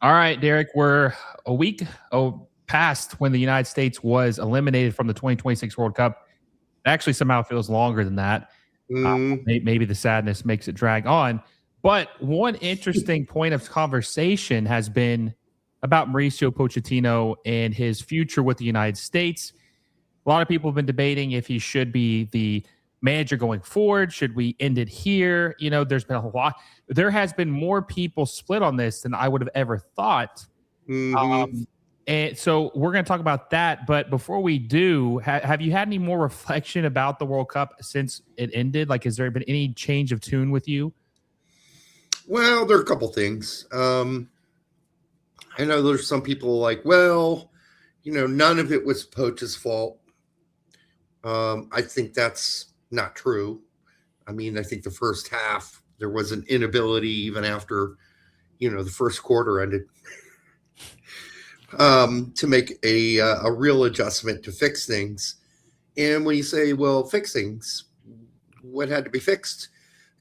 All right, Derek, we're a week past when the United States was eliminated from the 2026 World Cup. It actually somehow feels longer than that. Mm, Maybe the sadness makes it drag on. But one interesting point of conversation has been about Mauricio Pochettino and his future with the United States. A lot of people have been debating if he should be the manager going forward. Should we end it here? There's been a lot. There has been more people split on this than I would have ever thought. hmm And so we're going to talk about that. But before we do, have you had any more reflection about the World Cup since it ended? Like, has there been any change of tune with you? Well, there are a couple things. I know there's some people like, well, none of it was Poach's fault. I think that's not true. I mean, I think the first half there was an inability even after the first quarter ended to make a real adjustment to fix things. And when you say, well, fix things, what had to be fixed?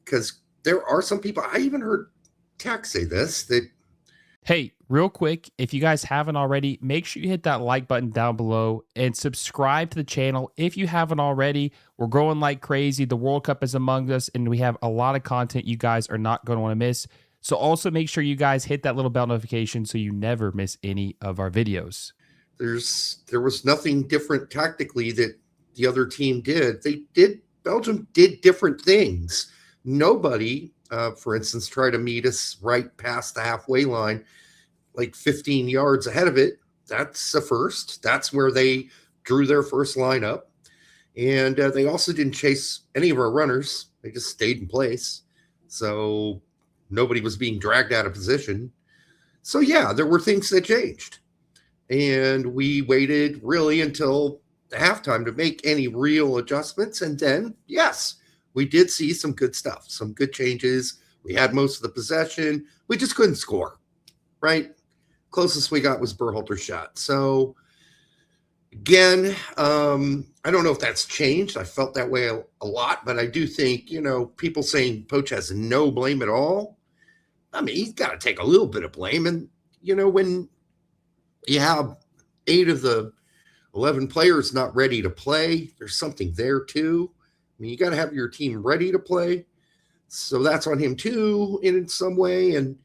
Because there are some people, I even heard Tech say this, that Hey, real quick, if you guys haven't already, make sure you hit that like button down below and subscribe to the channel. If you haven't already, we're growing like crazy. The World Cup is among us, and we have a lot of content you guys are not going to want to miss. So also make sure you guys hit that little bell notification so you never miss any of our videos. there was nothing different tactically that the other team did. Belgium did different things. Nobody, for instance, tried to meet us right past the halfway line, like 15 yards ahead of it. That's a first. That's where they drew their first lineup. And they also didn't chase any of our runners. They just stayed in place. So nobody was being dragged out of position. So, yeah, there were things that changed. And we waited really until halftime to make any real adjustments. And then, yes, we did see some good stuff, some good changes. We had most of the possession. We just couldn't score, right? Closest we got was Berhalter's shot. So, again, I don't know if that's changed. I felt that way a lot, but I do think, people saying Poch has no blame at all. I mean, he's got to take a little bit of blame. And, when you have 8 of the 11 players not ready to play, there's something there too. I mean, you got to have your team ready to play. So that's on him too, in some way. And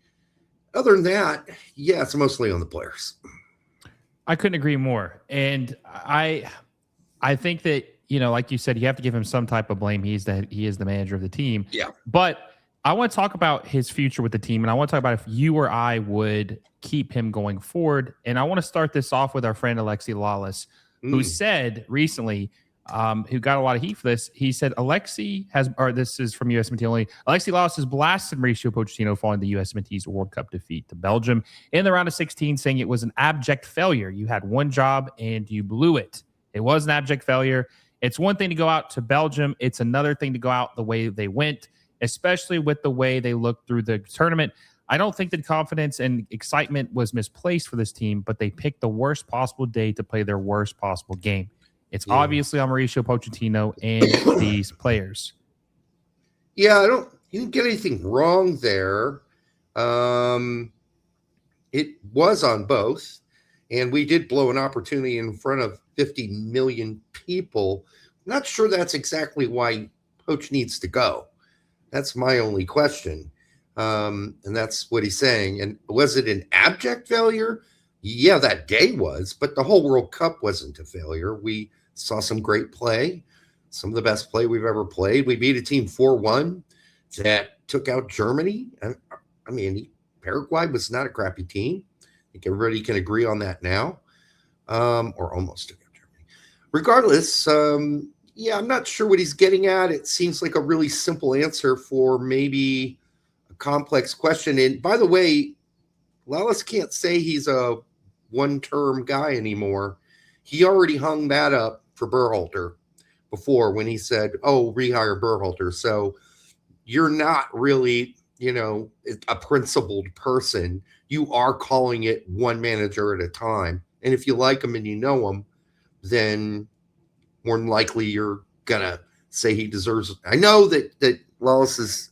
other than that, yeah, it's mostly on the players. I couldn't agree more. And I think that, like you said, you have to give him some type of blame. He is the manager of the team. Yeah. But I want to talk about his future with the team, and I want to talk about if you or I would keep him going forward. And I want to start this off with our friend Alexi Lawless, who said recently, who got a lot of heat for this. He said this is from USMNT only. Alexi Lawless has blasted Mauricio Pochettino following the USMNT's World Cup defeat to Belgium in the round of 16, saying it was an abject failure. You had one job and you blew it. It was an abject failure. It's one thing to go out to Belgium. It's another thing to go out the way they went, especially with the way they looked through the tournament. I don't think that confidence and excitement was misplaced for this team, but they picked the worst possible day to play their worst possible game. It's obviously on Mauricio Pochettino and these players. Yeah, he didn't get anything wrong there. It was on both. And we did blow an opportunity in front of 50 million people. I'm not sure that's exactly why Poch needs to go. That's my only question. And that's what he's saying. And was it an abject failure? Yeah, that day was, but the whole World Cup wasn't a failure. We saw some great play, some of the best play we've ever played. We beat a team 4-1 that took out Germany. I mean, Paraguay was not a crappy team. I think everybody can agree on that now, or almost took out Germany. Regardless, yeah, I'm not sure what he's getting at. It seems like a really simple answer for maybe a complex question. And by the way, Lawless can't say he's a one-term guy anymore. He already hung that up for Berhalter before when he said, oh, rehire Berhalter. So you're not really, a principled person. You are calling it one manager at a time. And if you like him and you know him, then more than likely you're going to say he deserves it. I know that Lawless's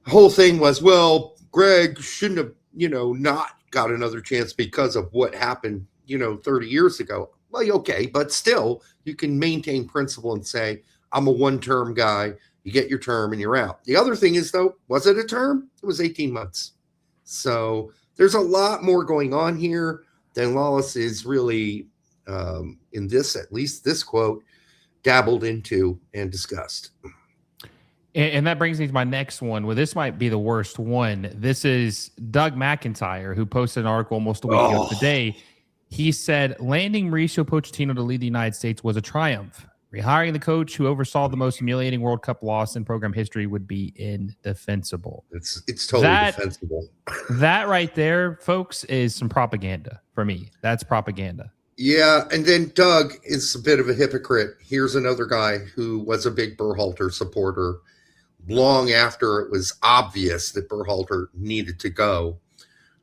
whole thing was, well, Greg shouldn't have, not got another chance because of what happened, 30 years ago. Well, okay, but still, you can maintain principle and say, I'm a one-term guy. You get your term and you're out. The other thing is, though, was it a term? It was 18 months. So there's a lot more going on here than Lawless is really, in this, at least this quote, dabbled into and discussed. And that brings me to my next one. Well, this might be the worst one. This is Doug McIntyre, who posted an article almost a week ago today. He said, landing Mauricio Pochettino to lead the United States was a triumph. Rehiring the coach who oversaw the most humiliating World Cup loss in program history would be indefensible. It's totally defensible. That right there, folks, is some propaganda for me. That's propaganda. Yeah, and then Doug is a bit of a hypocrite. Here's another guy who was a big Berhalter supporter long after it was obvious that Berhalter needed to go,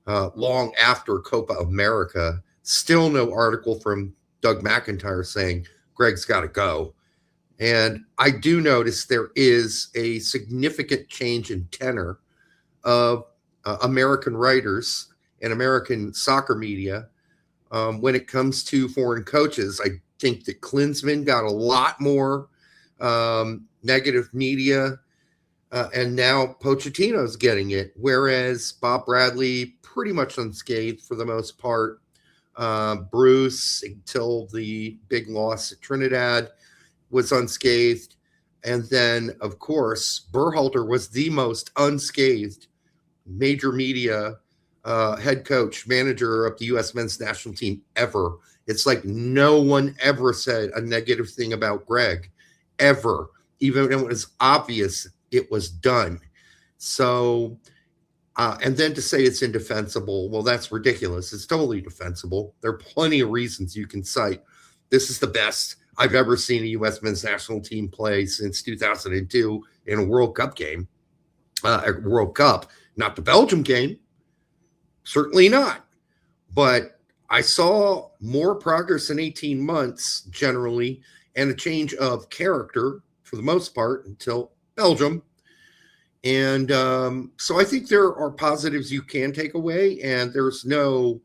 long after Copa America. Still no article from Doug McIntyre saying Greg's got to go. And I do notice there is a significant change in tenor of American writers and American soccer media when it comes to foreign coaches. I think that Klinsmann got a lot more negative media, and now Pochettino's getting it, whereas Bob Bradley pretty much unscathed for the most part. Bruce, until the big loss at Trinidad, was unscathed. And then, of course, Berhalter was the most unscathed major media head coach, manager of the U.S. men's national team ever. It's like no one ever said a negative thing about Greg, ever, even when it was obvious it was done. So, and then to say it's indefensible, well, that's ridiculous. It's totally defensible. There are plenty of reasons you can cite. This is the best I've ever seen a U.S. men's national team play since 2002 in a World Cup game. World Cup, not the Belgium game. Certainly not. But I saw more progress in 18 months generally, and a change of character for the most part until Belgium. And so I think there are positives you can take away, and there's no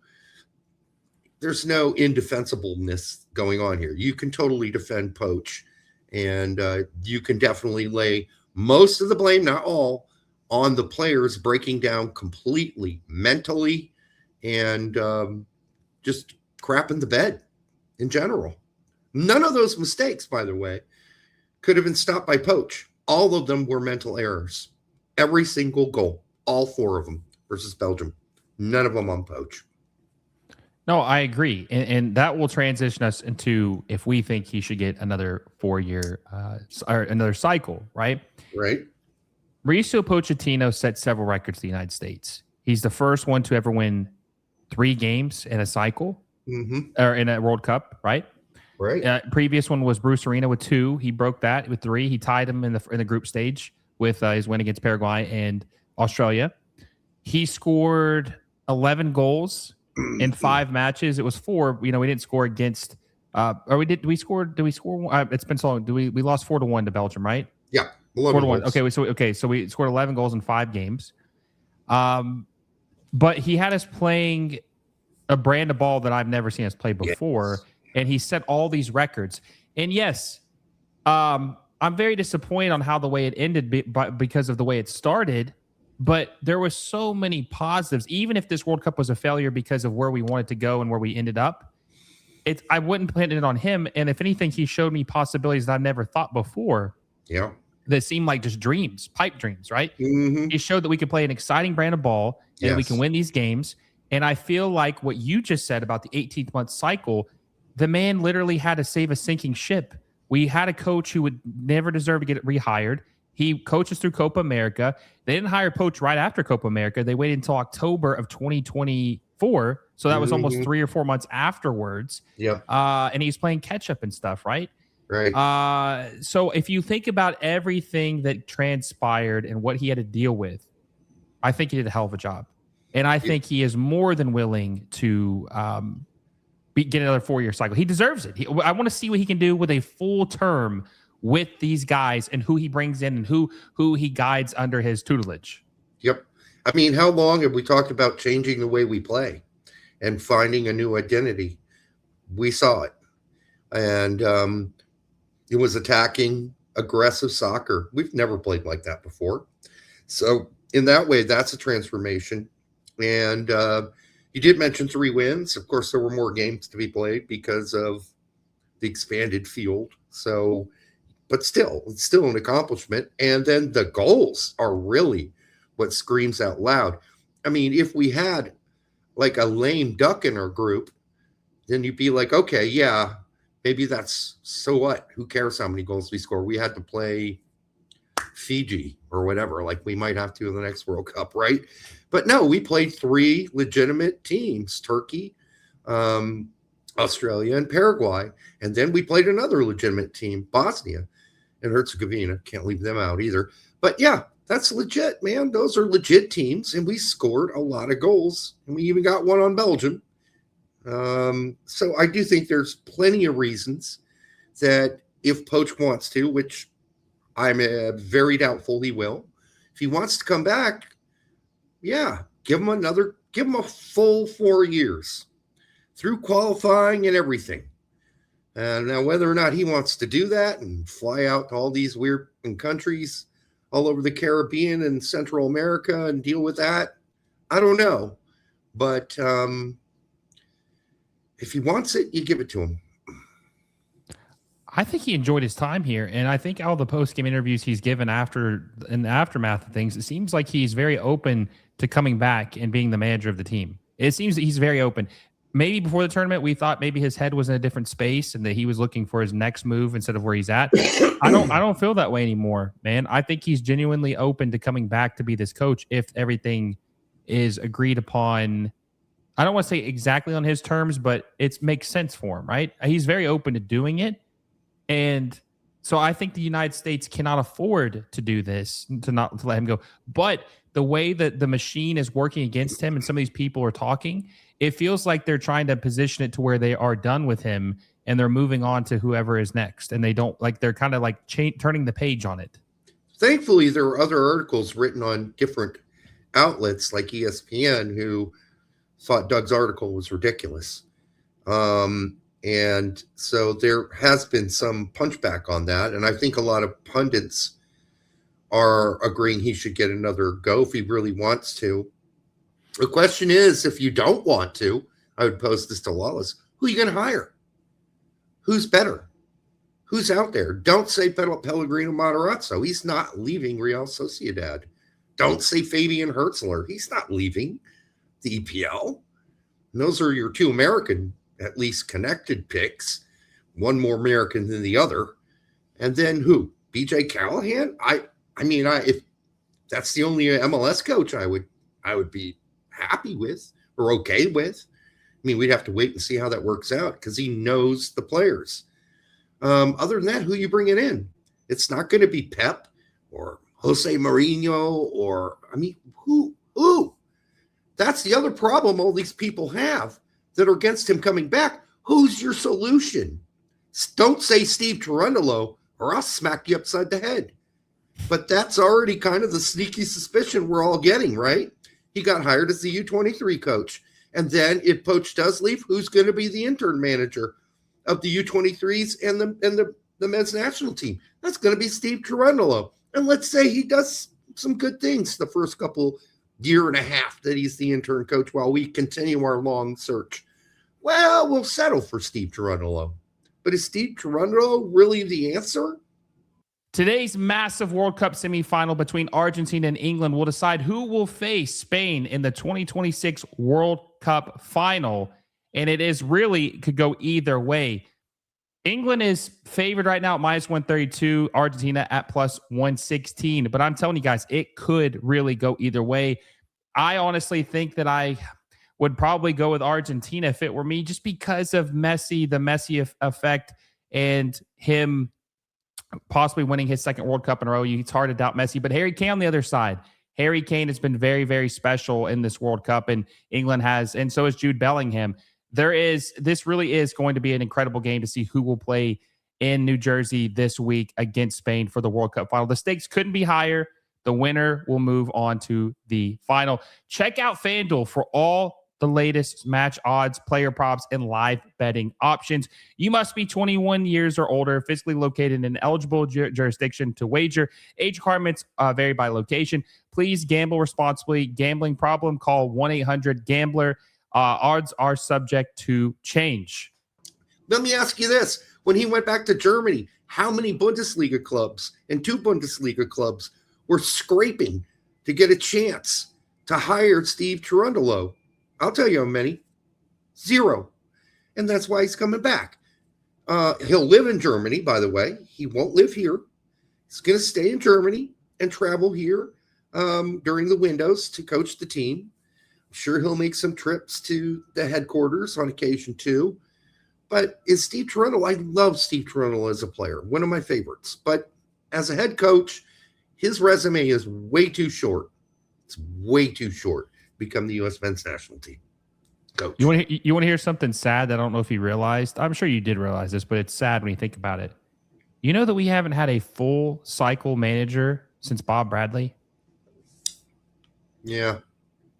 indefensibleness going on here. You can totally defend Poch, and you can definitely lay most of the blame, not all, on the players breaking down completely mentally and just crapping the bed in general. None of those mistakes, by the way, could have been stopped by Poch. All of them were mental errors. Every single goal, all four of them versus Belgium. None of them on Poch. No, I agree. And that will transition us into if we think he should get another 4-year or another cycle, right? Right. Mauricio Pochettino set several records in the United States. He's the first one to ever win 3 games in a cycle or in a World Cup, right? Right. Previous one was Bruce Arena with 2. He broke that with 3. He tied him in the group stage with his win against Paraguay and Australia. He scored 11 goals in 5 matches. It was 4. We didn't score against. Or we did. Did we score? It's been so long. We lost 4-1 to Belgium, right? Yeah, 4-1. Okay, so we scored 11 goals in 5 games. But he had us playing a brand of ball that I've never seen us play before, and he set all these records. And yes, I'm very disappointed on how the way it ended because of the way it started, but there were so many positives. Even if this World Cup was a failure because of where we wanted to go and where we ended up, I wouldn't put it on him. And if anything, he showed me possibilities that I never thought before. Yeah. That seemed like just dreams, pipe dreams, right? Mm-hmm. He showed that we could play an exciting brand of ball and we can win these games. And I feel like what you just said about the 18-month cycle, the man literally had to save a sinking ship. We had a coach who would never deserve to get rehired. He coaches through Copa America. They didn't hire Poch right after Copa America. They waited until October of 2024. So that was almost 3 or 4 months afterwards. Yeah. And he's playing catch up and stuff, right? Right. So if you think about everything that transpired and what he had to deal with, I think he did a hell of a job. And I think he is more than willing to get another 4-year cycle. He deserves it. I want to see what he can do with a full term with these guys and who he brings in and who he guides under his tutelage. Yep. I mean, how long have we talked about changing the way we play and finding a new identity? We saw it. And it was attacking, aggressive soccer. We've never played like that before. So in that way, that's a transformation. And you did mention 3 wins. Of course, there were more games to be played because of the expanded field. So, but still, it's still an accomplishment. And then the goals are really what screams out loud. I mean, if we had like a lame duck in our group, then you'd be like, okay, yeah, maybe that's so what? Who cares how many goals we score? We had to play Fiji or whatever, like we might have to in the next World Cup, right? But no, we played 3 legitimate teams, Turkey, Australia, and Paraguay. And then we played another legitimate team, Bosnia and Herzegovina. Can't leave them out either. But yeah, that's legit, man. Those are legit teams. And we scored a lot of goals. And we even got one on Belgium. So I do think there's plenty of reasons that if Poch wants to, which I'm very doubtful he will, if he wants to come back, yeah, give him a full 4 years through qualifying and everything. Now, whether or not he wants to do that and fly out to all these weird countries all over the Caribbean and Central America and deal with that, I don't know. But if he wants it, you give it to him. I think he enjoyed his time here, and I think all the post-game interviews he's given in the aftermath of things, it seems like he's very open to coming back and being the manager of the team. It seems that he's very open. Maybe before the tournament, we thought maybe his head was in a different space and that he was looking for his next move instead of where he's at. I don't feel that way anymore, man. I think he's genuinely open to coming back to be this coach if everything is agreed upon. I don't want to say exactly on his terms, but it makes sense for him, right? He's very open to doing it. And so I think the United States cannot afford to do this, to let him go. But the way that the machine is working against him and some of these people are talking, it feels like they're trying to position it to where they are done with him and they're moving on to whoever is next. And they don't like, they're kind of like turning the page on it. Thankfully, there were other articles written on different outlets like ESPN who thought Doug's article was ridiculous. And so there has been some punchback on that. And I think a lot of pundits are agreeing he should get another go if he really wants to. The question is, if you don't want to, I would pose this to Lawless, who are you going to hire? Who's better? Who's out there? Don't say Pellegrino Matarazzo. He's not leaving Real Sociedad. Don't say Fabian Hertzler. He's not leaving the EPL. And those are your 2 American, at least connected picks, one more American than the other. And then who? BJ Callahan? I mean, if that's the only MLS coach I would be happy with or okay with. I mean, we'd have to wait and see how that works out because he knows the players. Other than that, who you bringing in? It's not going to be Pep or Jose Mourinho or, I mean, who? That's the other problem all these people have that are against him coming back. Who's your solution? Don't say Steve Cherundolo or I'll smack you upside the head. But that's already kind of the sneaky suspicion we're all getting, right? He got hired as the U23 coach. And then if Poch does leave, who's going to be the intern manager of the U23s and the men's national team? That's going to be Steve Cherundolo. And let's say he does some good things the first couple year and a half that he's the intern coach while we continue our long search. Well, we'll settle for Steve Cherundolo. But is Steve Cherundolo really the answer? Today's massive World Cup semifinal between Argentina and England will decide who will face Spain in the 2026 World Cup final. And it is really could go either way. England is favored right now at -132, Argentina at +116. But I'm telling you guys, it could really go either way. I honestly think that I would probably go with Argentina if it were me, just because of Messi, the Messi effect, and him possibly winning his 2nd World Cup in a row. It's hard to doubt Messi, but Harry Kane on the other side. Harry Kane has been very, very special in this World Cup, and England has, and so is Jude Bellingham. This really is going to be an incredible game to see who will play in New Jersey this week against Spain for the World Cup final. The stakes couldn't be higher. The winner will move on to the final. Check out FanDuel for all the latest match odds, player props, and live betting options. You must be 21 years or older, physically located in an eligible jurisdiction to wager. Age requirements vary by location. Please gamble responsibly. Gambling problem, call 1-800-GAMBLER. Odds are subject to change. Let me ask you this. When he went back to Germany, how many Bundesliga clubs and 2 Bundesliga clubs were scraping to get a chance to hire Steve Cherundolo? I'll tell you how many. 0. And that's why he's coming back. He'll live in Germany, by the way. He won't live here. He's going to stay in Germany and travel here during the windows to coach the team. I'm sure he'll make some trips to the headquarters on occasion too. But is Steve Cherundolo? I love Steve Cherundolo as a player, one of my favorites. But as a head coach, his resume is way too short. It's way too short to become the U.S. men's national team coach. You want to hear something sad that I don't know if you realized? I'm sure you did realize this, but it's sad when you think about it. You know that we haven't had a full cycle manager since Bob Bradley? Yeah.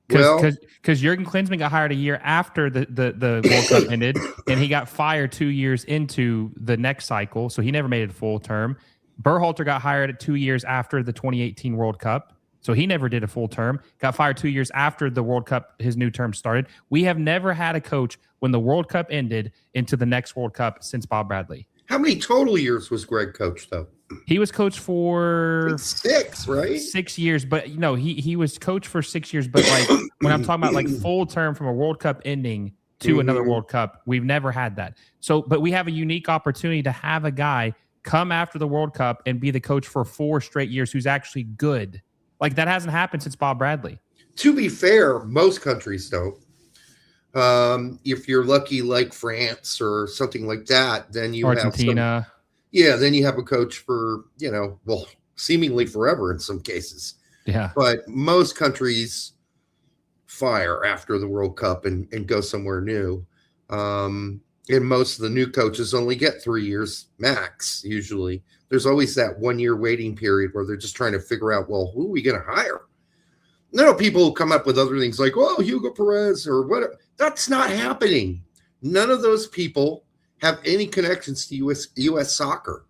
Because Jurgen Klinsmann got hired a year after the World Cup ended, and he got fired 2 years into the next cycle, so he never made it a full term. Berhalter got hired at 2 years after the 2018 World Cup, so he never did a full term. Got fired 2 years after the World Cup, his new term started. We have never had a coach when the World Cup ended into the next World Cup since Bob Bradley. How many total years was Greg coach, though? He was coach for 6, right? 6 years, but he was coach for 6 years. But like when I'm talking about like full term from a World Cup ending to another World Cup, we've never had that. So, but we have a unique opportunity to have a guy come after the World Cup and be the coach for 4 straight years who's actually good. Like that hasn't happened since Bob Bradley. To be fair, most countries don't. If you're lucky, like France or something like that, then you Argentina. have then you have a coach for, seemingly forever in some cases. Yeah. But most countries fire after the World Cup and go somewhere new. And most of the new coaches only get 3 years max, usually. There's always that 1 year waiting period where they're just trying to figure out, well, who are we going to hire? People come up with other things like, oh, Hugo Perez or whatever. That's not happening. None of those people have any connections to U.S. soccer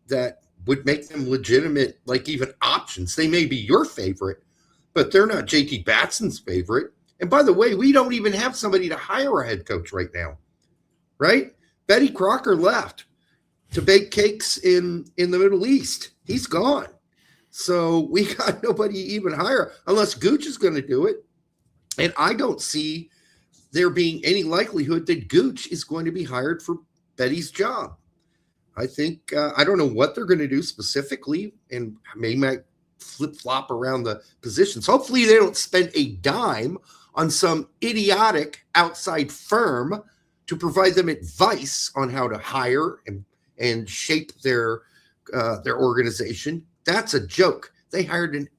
that would make them legitimate, like even options. They may be your favorite, but they're not JT Batson's favorite. And by the way, we don't even have somebody to hire a head coach right now, right? Betty Crocker left to bake cakes in the Middle East. He's gone. So we got nobody even hire unless Gooch is going to do it. And I don't see there being any likelihood that Gooch is going to be hired for Betty's job. I think, I don't know what they're going to do specifically, and they might flip-flop around the positions. Hopefully they don't spend a dime on some idiotic outside firm to provide them advice on how to hire and shape their organization. That's a joke. They hired an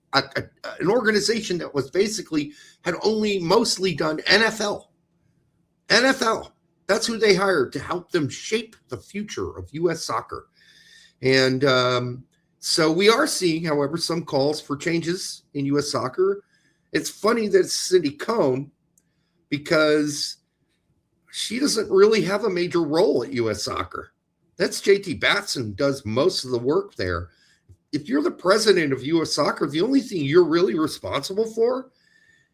organization that was basically had only mostly done NFL. That's who they hired to help them shape the future of U.S. soccer. And so we are seeing, however, some calls for changes in U.S. soccer. It's funny that it's Cindy Cohn because she doesn't really have a major role at U.S. soccer. That's JT Batson does most of the work there. If you're the president of U.S. soccer, the only thing you're really responsible for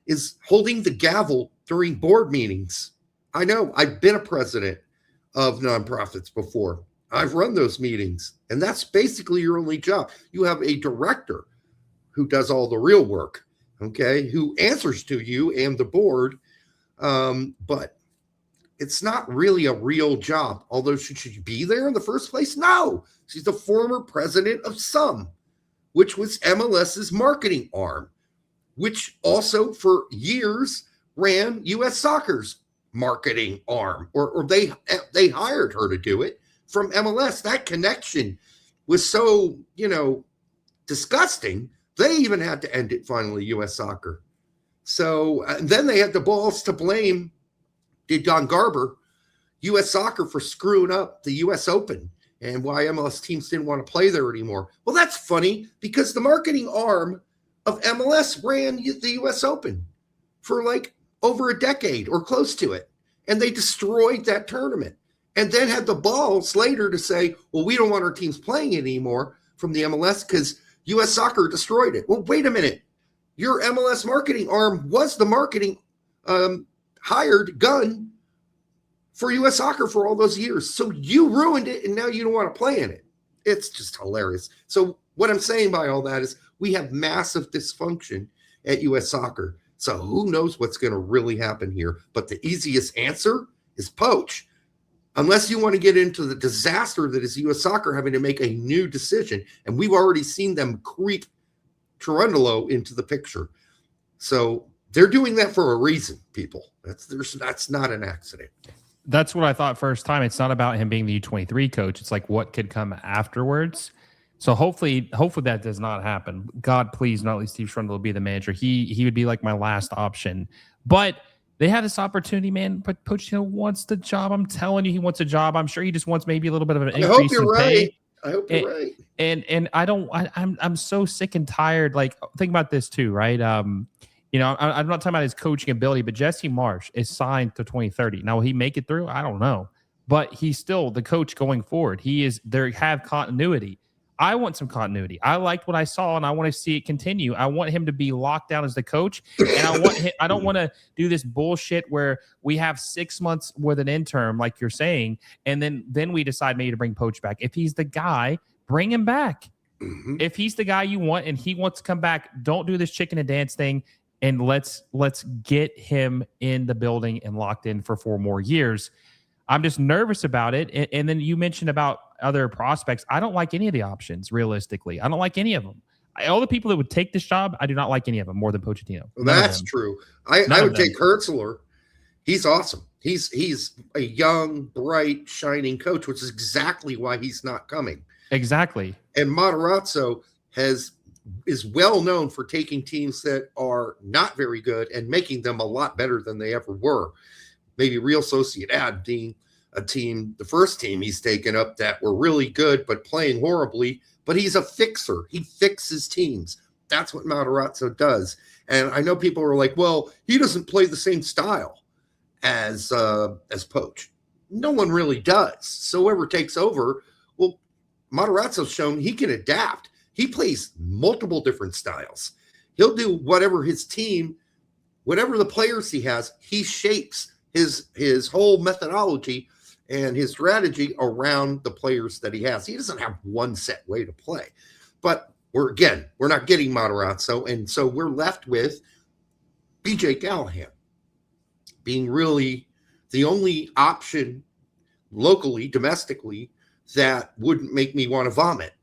is holding the gavel during board meetings. I know I've been a president of nonprofits before. I've run those meetings, and that's basically your only job. You have a director who does all the real work, okay, who answers to you and the board, but it's not really a real job. Although should she be there in the first place? No, she's the former president of SUM, which was MLS's marketing arm, which also for years ran U.S. Soccer's marketing arm, or they hired her to do it from MLS. That connection was so, disgusting. They even had to end it finally, U.S. Soccer. So then they had the balls to blame Don Garber, U.S. Soccer, for screwing up the U.S. Open and why MLS teams didn't want to play there anymore. Well, that's funny because the marketing arm of MLS ran the U.S. Open for like over a decade or close to it. And they destroyed that tournament and then had the balls later to say, well, we don't want our teams playing it anymore from the MLS because U.S. Soccer destroyed it. Well, wait a minute. Your MLS marketing arm was the marketing hired gun for U.S. Soccer for all those years. So you ruined it, and now you don't want to play in it. It's just hilarious. So what I'm saying by all that is we have massive dysfunction at U.S. Soccer. So who knows what's going to really happen here? But the easiest answer is Poch. Unless you want to get into the disaster that is U.S. Soccer having to make a new decision. And we've already seen them creep Trundolo into the picture. So they're doing that for a reason, people. That's not an accident. That's what I thought first time. It's not about him being the U23 coach. It's like what could come afterwards. So hopefully that does not happen. God, please, not let Steve Trundle be the manager. He would be like my last option. But they have this opportunity, man. But Pochettino wants the job. I'm telling you, he wants a job. I'm sure he just wants maybe a little bit of an increase in pay. I hope you're right. And I'm so sick and tired. Like, think about this too, right? I'm not talking about his coaching ability, but Jesse Marsh is signed to 2030. Now, will he make it through? I don't know. But he's still the coach going forward. They have continuity. I want some continuity. I liked what I saw, and I want to see it continue. I want him to be locked down as the coach, and I don't want to do this bullshit where we have 6 months with an interim, like you're saying, and then we decide maybe to bring Poch back. If he's the guy, bring him back. Mm-hmm. If he's the guy you want and he wants to come back, don't do this chicken and dance thing, and let's get him in the building and locked in for 4 more years. I'm just nervous about it. And then you mentioned about other prospects. I don't like any of the options, realistically. I don't like any of them. All the people that would take this job, I do not like any of them more than Pochettino. Well, that's true. I would take Hertzler. He's awesome. He's a young, bright, shining coach, which is exactly why he's not coming. Exactly. And Matarazzo is well known for taking teams that are not very good and making them a lot better than they ever were. Maybe Real Sociedad being a team, the first team he's taken up that were really good but playing horribly, but he's a fixer. He fixes teams. That's what Matarazzo does. And I know people are like, well, he doesn't play the same style as Poch. No one really does. So whoever takes over, well, Matarazzo's shown he can adapt. He plays multiple different styles. He'll do whatever his team, whatever the players he has, he shapes his whole methodology and his strategy around the players that he has. He doesn't have one set way to play. But we're not getting Matarazzo, and so we're left with BJ Callahan being really the only option locally, domestically, that wouldn't make me want to vomit.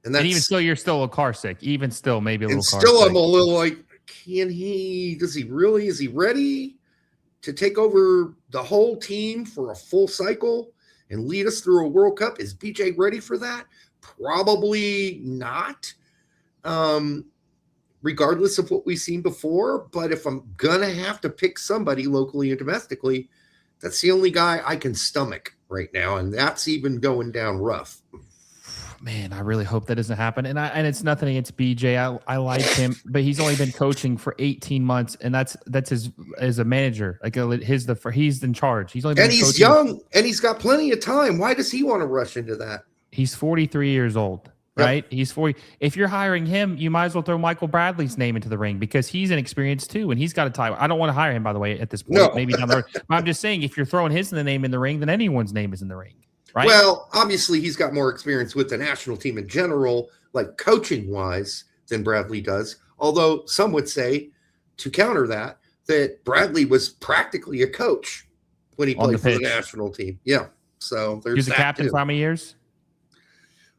And even still, you're still a car sick. Even still, maybe a little car sick. I'm a little like, is he ready to take over the whole team for a full cycle and lead us through a World Cup? Is BJ ready for that? Probably not, regardless of what we've seen before. But if I'm going to have to pick somebody locally and domestically, that's the only guy I can stomach right now. And that's even going down rough. Man, I really hope that doesn't happen. And it's nothing against BJ. I like him, but he's only been coaching for 18 months, and that's his as a manager. Like he's in charge. He's only been he's young, and he's got plenty of time. Why does he want to rush into that? He's 43 years old, right? Yep. He's 40. If you're hiring him, you might as well throw Michael Bradley's name into the ring because he's inexperienced too, and he's got a tie. I don't want to hire him, by the way, at this point. No. Maybe down the road. But I'm just saying, if you're throwing his name in the ring, then anyone's name is in the ring. Right? Well, obviously he's got more experience with the national team in general, like coaching wise, than Bradley does. Although some would say, to counter that Bradley was practically a coach when he played for the national team. Yeah. So there's he was a captain for how many years?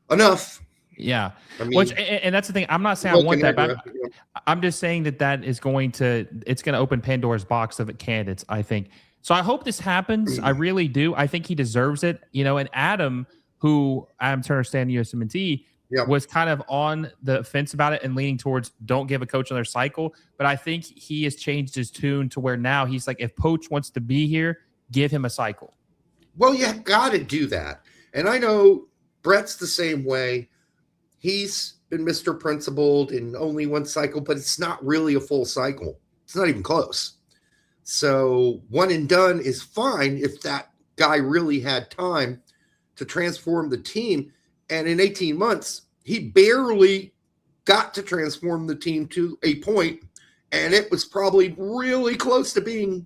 Enough. Yeah. I mean, and that's the thing. I'm not saying I want that, but I'm just saying that it's going to open Pandora's box of candidates, I think. So I hope this happens. I really do. I think he deserves it. And Adam, who Adam Turner, stand USMNT, was kind of on the fence about it and leaning towards don't give a coach another cycle. But I think he has changed his tune to where now he's like, if Poch wants to be here, give him a cycle. Well, you got to do that. And I know Brett's the same way. He's been Mr. Principled in only one cycle, but it's not really a full cycle. It's not even close. So one and done is fine if that guy really had time to transform the team. And in 18 months, he barely got to transform the team to a point, and it was probably really close to being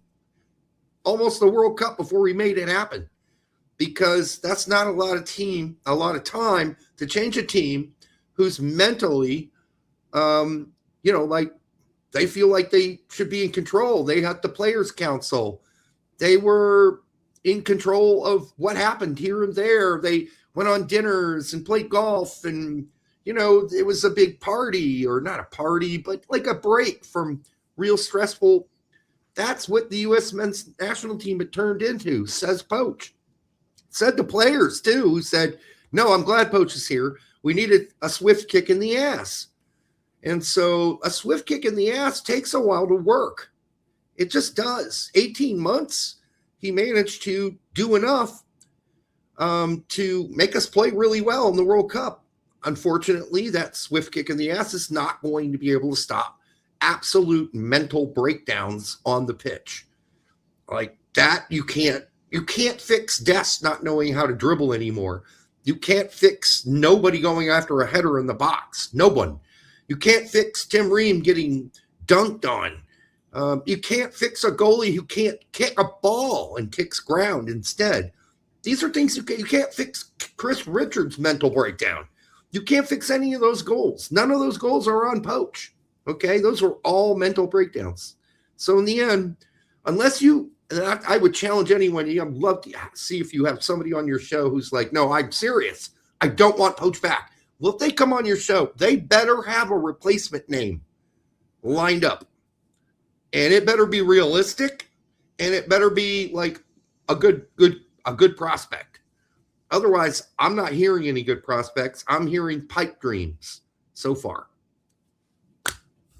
almost the World Cup before he made it happen, because that's not a lot of time to change a team who's mentally, like they feel like they should be in control. They had the players' council. They were in control of what happened here and there. They went on dinners and played golf, and, it was a big party, or not a party, but like a break from real stressful. That's what the U.S. men's national team had turned into, says Poch. Said the players, too, who said, no, I'm glad Poch is here. We needed a swift kick in the ass. And so a swift kick in the ass takes a while to work. It just does. 18 months, he managed to do enough to make us play really well in the World Cup. Unfortunately, that swift kick in the ass is not going to be able to stop absolute mental breakdowns on the pitch. Like that, you can't fix Dest not knowing how to dribble anymore. You can't fix nobody going after a header in the box. No one. You can't fix Tim Ream getting dunked on. You can't fix a goalie who can't kick a ball and kicks ground instead. These are things you can't fix. Chris Richards' mental breakdown. You can't fix any of those goals. None of those goals are on Poch. Okay, those are all mental breakdowns. So in the end, unless you, and I would challenge anyone, I'd love to see if you have somebody on your show who's like, no, I'm serious. I don't want Poch back. Well, if they come on your show, they better have a replacement name lined up. And it better be realistic, and it better be like a good prospect. Otherwise, I'm not hearing any good prospects. I'm hearing pipe dreams so far.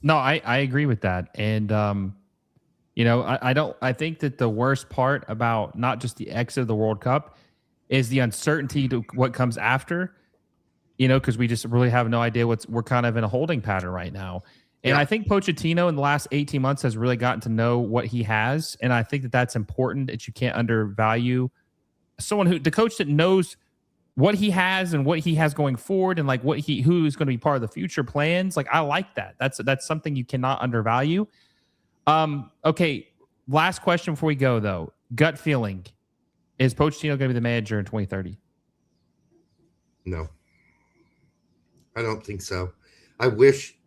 No, I agree with that. And, I think that the worst part about not just the exit of the World Cup is the uncertainty to what comes after, because we just really have no idea we're kind of in a holding pattern right now. And I think Pochettino in the last 18 months has really gotten to know what he has. And I think that that's important, that you can't undervalue someone the coach that knows what he has and what he has going forward, and like who's going to be part of the future plans. Like, I like that. That's something you cannot undervalue. Okay. Last question before we go though. Gut feeling. Is Pochettino going to be the manager in 2030? No, I don't think so. I wish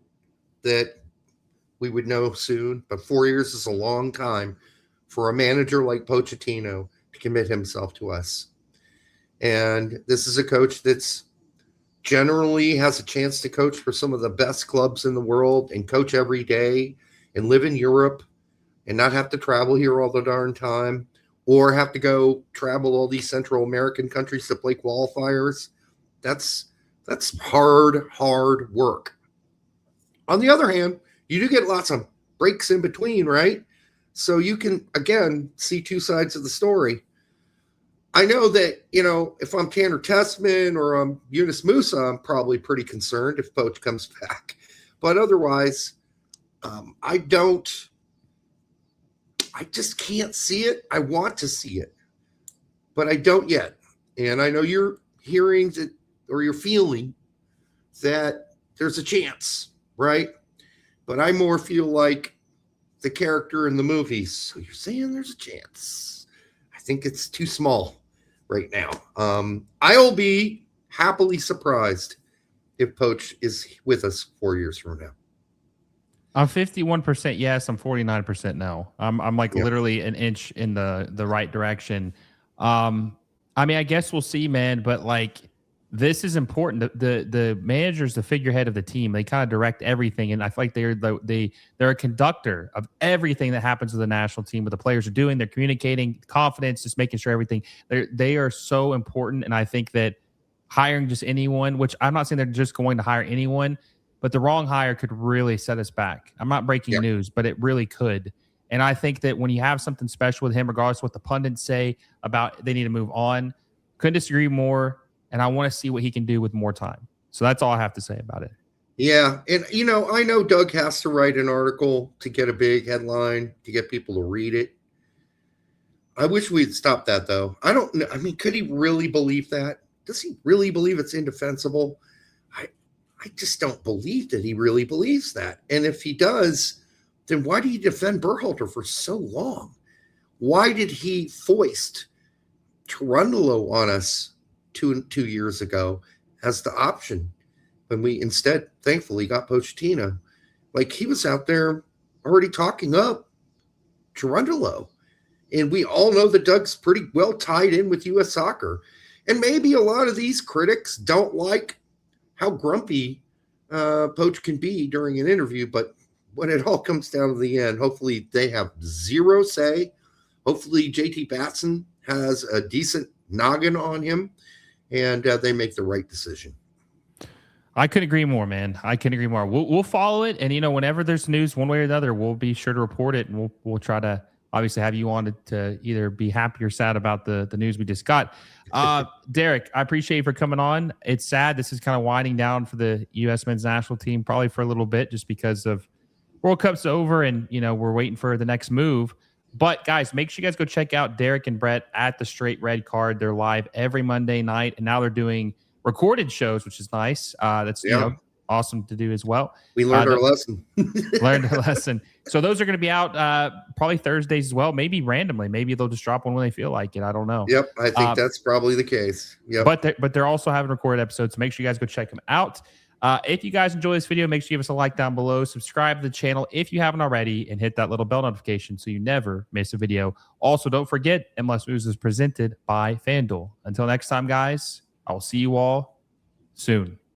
that we would know soon, but 4 years is a long time for a manager like Pochettino to commit himself to us. And this is a coach that's generally has a chance to coach for some of the best clubs in the world and coach every day and live in Europe and not have to travel here all the darn time, or have to go travel all these Central American countries to play qualifiers. That's hard work. On the other hand, you do get lots of breaks in between, right? So you can, again, see two sides of the story. I know that, if I'm Tanner Tessman or I'm Yunus Musa, I'm probably pretty concerned if Poch comes back. But otherwise, I just can't see it. I want to see it, but I don't yet. And I know you're hearing that, or you're feeling that there's a chance, right? But I more feel like the character in the movies. So you're saying there's a chance. I think it's too small right now. I'll be happily surprised if Poch is with us 4 years from now. I'm 51% yes. I'm 49% no. I'm like literally an inch in the right direction. I guess we'll see, man. But like, this is important. The manager's the figurehead of the team. They kind of direct everything, and I feel like they're a conductor of everything that happens with the national team. What the players are doing, they're communicating, confidence, just making sure everything. They are so important, and I think that hiring just anyone, which I'm not saying they're just going to hire anyone, but the wrong hire could really set us back. I'm not breaking news, but it really could. And I think that when you have something special with him, regardless of what the pundits say about they need to move on, couldn't disagree more. And I want to see what he can do with more time. So that's all I have to say about it. Yeah. And, I know Doug has to write an article to get a big headline, to get people to read it. I wish we'd stop that, though. I don't know. I mean, could he really believe that? Does he really believe it's indefensible? I just don't believe that he really believes that. And if he does, then why did he defend Berhalter for so long? Why did he foist Trundolo on us two years ago as the option when we instead, thankfully, got Pochettino? Like, he was out there already talking up Trundolo. And we all know that Doug's pretty well tied in with U.S. soccer. And maybe a lot of these critics don't like how grumpy Poch can be during an interview. But when it all comes down to the end, hopefully they have zero say. Hopefully JT Batson has a decent noggin on him, and they make the right decision. I couldn't agree more, man. I couldn't agree more. We'll follow it. And, whenever there's news one way or the other, we'll be sure to report it. And we'll try to obviously have you on to either be happy or sad about the news we just got. Derek, I appreciate you for coming on. It's sad. This is kind of winding down for the U.S. men's national team, probably for a little bit, just because of World Cup's over and, we're waiting for the next move. But guys, make sure you guys go check out Derek and Brett at the Straight Red Card. They're live every Monday night, and now they're doing recorded shows, which is nice. That's awesome to do as well. We learned our lesson. Learned our lesson. So those are going to be out probably Thursdays as well. Maybe randomly. Maybe they'll just drop one when they feel like it. I don't know. Yep, I think that's probably the case. Yep. But they're also having recorded episodes, so make sure you guys go check them out. If you guys enjoy this video, make sure you give us a like down below. Subscribe to the channel if you haven't already, and hit that little bell notification so you never miss a video. Also, don't forget, MLS News is presented by FanDuel. Until next time, guys, I will see you all soon.